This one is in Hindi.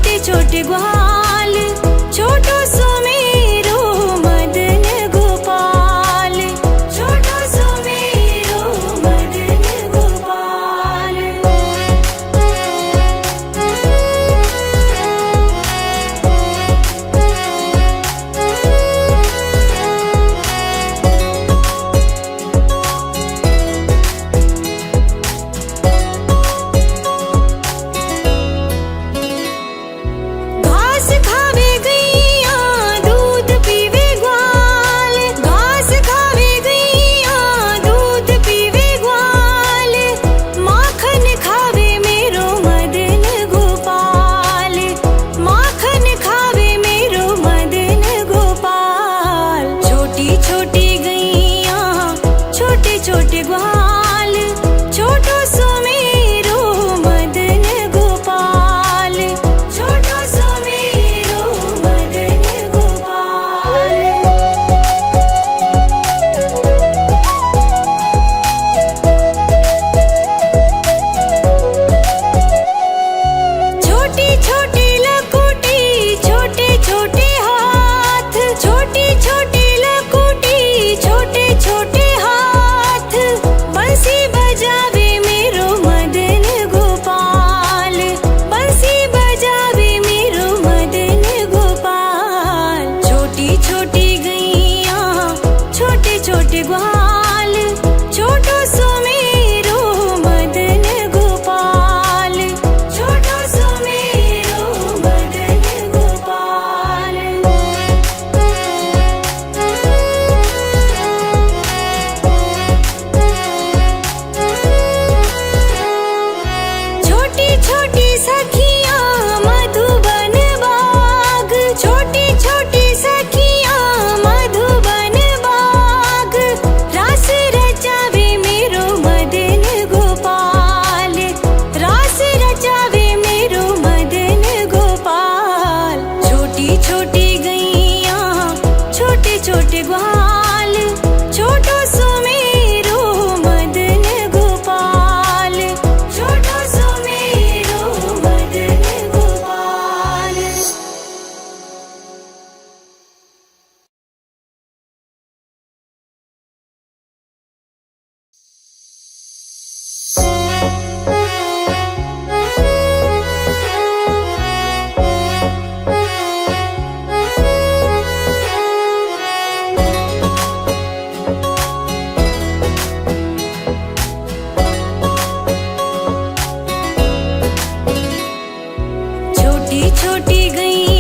छोटे छोटे ग्वाल, छोटो सुमेरो मदन गोपाल, छोटो सुमेरो मदन गोपाल। घास खावे गैया दूध पीवे ग्वाल, घास खावे गैया दूध पीवे ग्वाल, माखन खावे मेरो मदन गोपाल, माखन खावे मेरो मदन गोपाल। छोटी छोटी गैया छोटे छोटे ग्वाल, छोटो सुमेरो मदन गोपाल, छोटो सुमेरो मदन गोपाल। छोटी छोटी लकुटी छोटे छोटे हाथ, छोटी छोटी लकुटी छोटे छोटे हाथ, बंसी बजावे मेरो मदन गोपाल, बंसी बजावे मेरो मदन गोपाल। छोटी छोटी गैया छोटे छोटे ग्वाल, छोटो सुमेरो मदन गोपाल, छोटो सुमेरो मदन गोपाल। छोटी छोटी सखियां मधुबन बाग, छोटी छोटी सखियां मधुबन बाग, रास रचावे मेरो मदन गोपाल, रास रचावे मेरो मदन गोपाल। छोटी छोटी गैया छोटे छोटे ग्वाल, छोटो सुमेरो मदन गोपाल, छोटो सुमेरो मदन गोपाल। छोटी छोटी गई